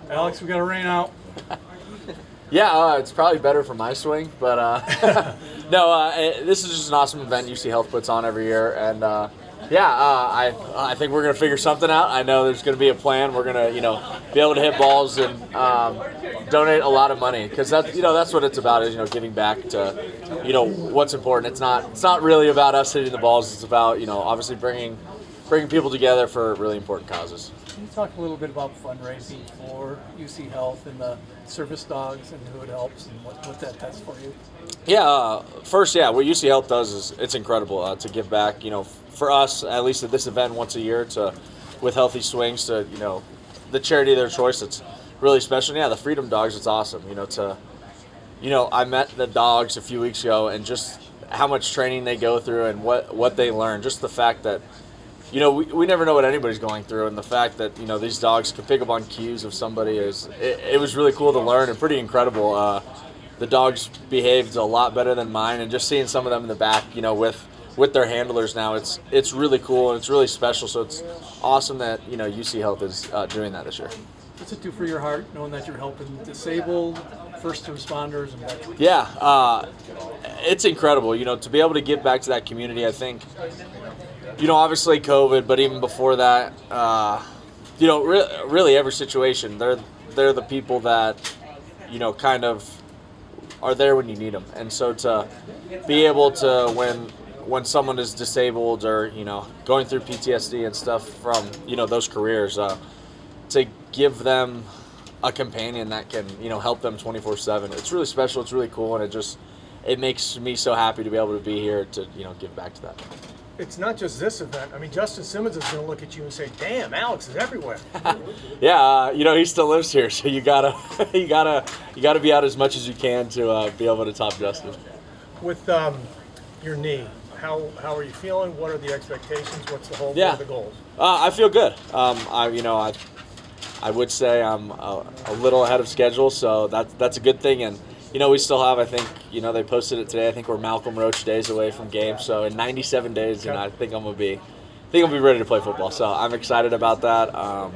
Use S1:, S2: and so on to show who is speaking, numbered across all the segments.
S1: Alex, we got a rain out.
S2: Yeah, it's probably better for my swing, but this is just an awesome event UC Health puts on every year, and I think we're gonna figure something out. I know there's gonna be a plan. We're gonna be able to hit balls and donate a lot of money, because that's what it's about, is giving back to what's important. It's not really about us hitting the balls. It's about obviously bringing people together for really important causes.
S1: Can you talk a little bit about fundraising for UC Health and the service dogs and who it helps and what that does for you?
S2: Yeah, first, what UC Health does is it's incredible to give back. For us, at least at this event once a year, with Healthy Swings, to the charity of their choice. It's really special. And, the Freedom Dogs, it's awesome. I met the dogs a few weeks ago, and just how much training they go through and what they learn. Just the fact that we never know what anybody's going through, and the fact that these dogs can pick up on cues of somebody it was really cool to learn and pretty incredible. The dogs behaved a lot better than mine, and just seeing some of them in the back, with their handlers now, it's really cool and it's really special. So it's awesome that UC Health is doing that this year.
S1: What's it do for your heart, knowing that you're helping disabled, first responders, and veterans?
S2: Yeah, it's incredible. To be able to give back to that community. I think. Obviously COVID, but even before that, really every situation, they're the people that, kind of are there when you need them. And so to be able to, when someone is disabled or, going through PTSD and stuff from, those careers, to give them a companion that can, help them 24/7. It's really special. It's really cool. And it makes me so happy to be able to be here to, give back to that.
S3: It's not just this event. I mean, Justin Simmons is going to look at you and say, "Damn, Alex is everywhere."
S2: Yeah, he still lives here, so you gotta be out as much as you can to be able to top Justin.
S3: With your knee, how are you feeling? What are the expectations? What's the whole? What are the goals?
S2: I feel good. I would say I'm a little ahead of schedule, so that's a good thing. And we still have, I think, they posted it today. I think we're Malcolm Roach days away from games. So in 97 days, I think I'm gonna be ready to play football. So I'm excited about that.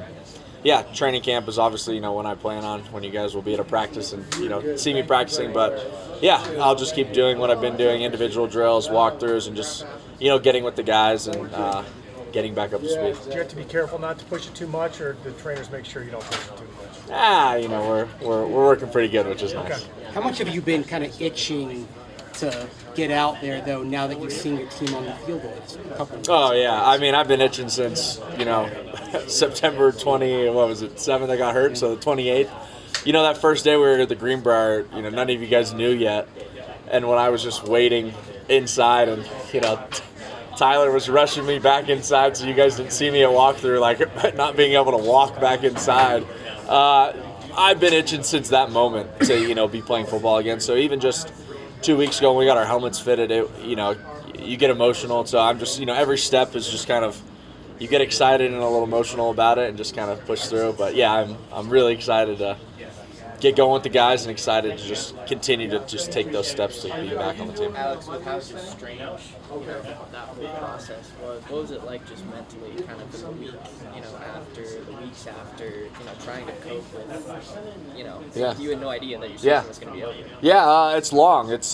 S2: Training camp is obviously, when I plan on, when you guys will be at a practice and, see me practicing. But I'll just keep doing what I've been doing, individual drills, walkthroughs, and just, getting with the guys and getting back up to speed.
S3: Do you have to be careful not to push it too much, or do the trainers make sure you don't push it too much?
S2: We're working pretty good, which is nice.
S4: How much have you been kind of itching to get out there, though, now that you've seen your team on the field a couple of
S2: Oh, yeah. I mean, I've been itching since, September 7th I got hurt, so the 28th. That first day we were at the Greenbrier, none of you guys knew yet. And when I was just waiting inside and, Tyler was rushing me back inside, so you guys didn't see me at walkthrough, like not being able to walk back inside. I've been itching since that moment to, be playing football again. So even just 2 weeks ago when we got our helmets fitted, you get emotional. So I'm just, every step is just kind of, you get excited and a little emotional about it and just kind of push through. But I'm really excited to get going with the guys and excited to just continue to just take those steps to be back on the team.
S5: Alex, with how strange that whole process was, what was it like just mentally, kind of the weeks after, trying to cope with, you had no idea that your season was going to be over.
S2: Yeah, it's long. It's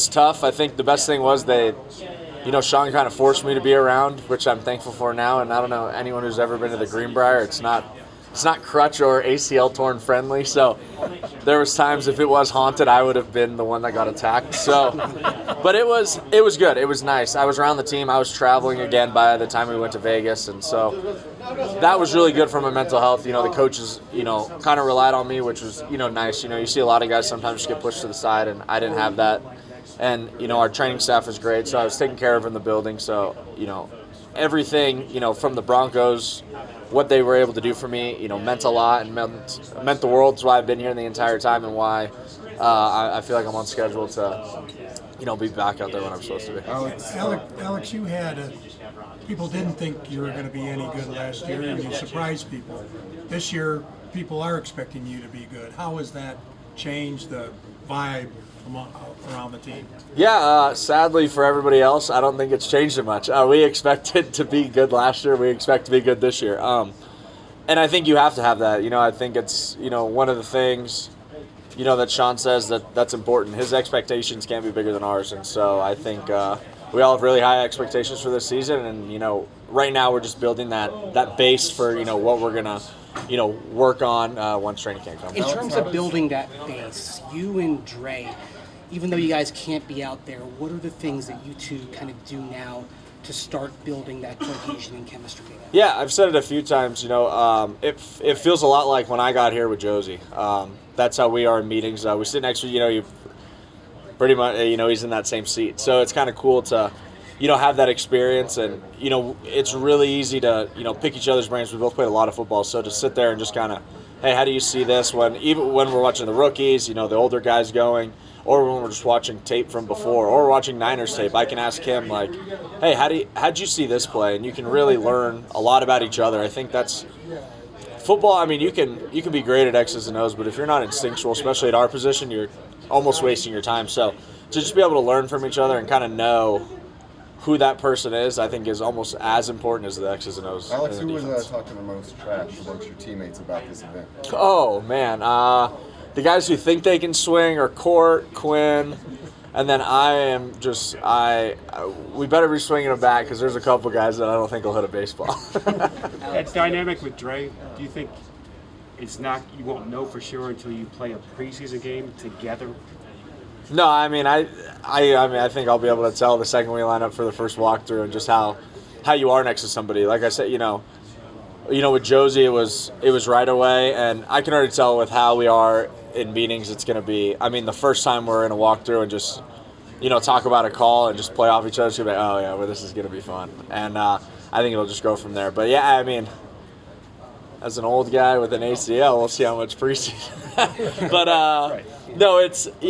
S2: tough. I think the best thing was Sean kind of forced me to be around, which I'm thankful for now. And I don't know anyone who's ever been to the Greenbrier. It's not crutch or ACL torn friendly, so there was times if it was haunted, I would have been the one that got attacked. So, but it was good. It was nice. I was around the team. I was traveling again by the time we went to Vegas, and so that was really good for my mental health. The coaches, kind of relied on me, which was, nice. You see a lot of guys sometimes just get pushed to the side, and I didn't have that. And, our training staff is great, so I was taken care of in the building. So, everything, from the Broncos, what they were able to do for me, meant a lot and meant the world. That's why I've been here the entire time and why I feel like I'm on schedule to, be back out there when I'm supposed to be.
S6: Alex, you had people didn't think you were going to be any good last year, and you surprised people. This year, people are expecting you to be good. How has that changed the vibe around the team?
S2: Yeah, sadly for everybody else, I don't think it's changed it much. We expected to be good last year. We expect to be good this year. and I think you have to have that. I think it's one of the things that Sean says that's important. His expectations can't be bigger than ours, and so I think we all have really high expectations for this season. And right now we're just building that base for what we're gonna work on once training camp comes.
S4: In terms of building that base, you and Dre, even though you guys can't be out there, what are the things that you two kind of do now to start building that cohesion and chemistry together?
S2: Yeah, I've said it a few times. It feels a lot like when I got here with Josie. That's how we are in meetings. We sit next to you pretty much he's in that same seat. So it's kind of cool to have that experience, and it's really easy to pick each other's brains. We both played a lot of football, so to sit there and just kind of, hey, how do you see this? Even when we're watching the rookies, the older guys going, or when we're just watching tape from before, or we're watching Niners tape, I can ask him like, hey, how'd you see this play? And you can really learn a lot about each other. I think that's football. I mean, you can be great at X's and O's, but if you're not instinctual, especially at our position, you're almost wasting your time. So to just be able to learn from each other and kind of know who that person is, I think is almost as important as the X's and O's.
S7: Alex, who was talking the most trash amongst your teammates about this event?
S2: Oh, man. The guys who think they can swing are Court, Quinn, and then I am just, we better be swinging a bat because there's a couple guys that I don't think will hit a baseball.
S8: That dynamic with Dre, do you think you won't know for sure until you play a preseason game together?
S2: No, I mean, I think I'll be able to tell the second we line up for the first walkthrough and just how you are next to somebody. Like I said, with Josie, it was right away, and I can already tell with how we are in meetings, it's going to be. I mean, the first time we're in a walkthrough and just, talk about a call and just play off each other, it's going to be, oh yeah, well, this is going to be fun, and I think it'll just go from there. But yeah, I mean, as an old guy with an ACL, we'll see how much preseason. But
S8: Right.
S2: no,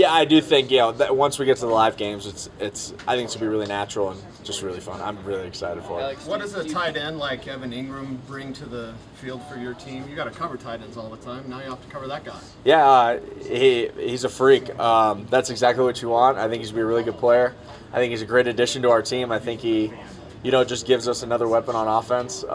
S2: I do think that once we get to the live games, I think it's gonna be really natural and just really fun. I'm really excited for it.
S5: Alex,
S9: What does a tight end like Evan Ingram bring to the field for your team? You got to cover tight ends all the time. Now you have to cover that guy.
S2: Yeah, he's a freak. That's exactly what you want. I think he's gonna be a really good player. I think he's a great addition to our team. I think he, just gives us another weapon on offense.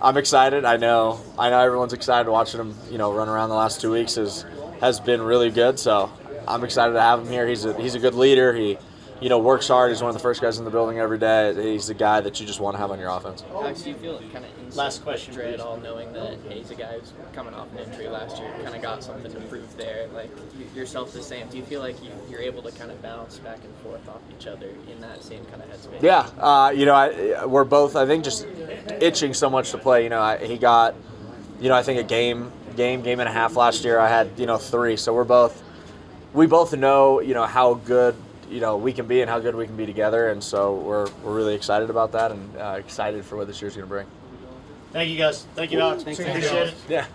S2: I'm excited. I know everyone's excited. Watching him, run around the last 2 weeks has been really good. So I'm excited to have him here. He's a good leader. He, works hard. He's one of the first guys in the building every day. He's the guy that you just want to have on your offense.
S5: Alex, do you feel kind of
S10: Last question,
S5: Dre at all, knowing that he's a guy who's coming off an injury last year, kind of got something to prove there? Like yourself the same. Do you feel like you're able to kind of bounce back and forth off each other in that same kind of headspace?
S2: Yeah, we're both, I think, just itching so much to play. He got, I think a game and a half last year. I had, 3. So we both know, how good, we can be and how good we can be together. And so we're really excited about that and excited for what this year's going to bring.
S10: Thank you guys. Thank you, Alex.
S4: Thanks,
S10: Appreciate it.
S2: Yeah.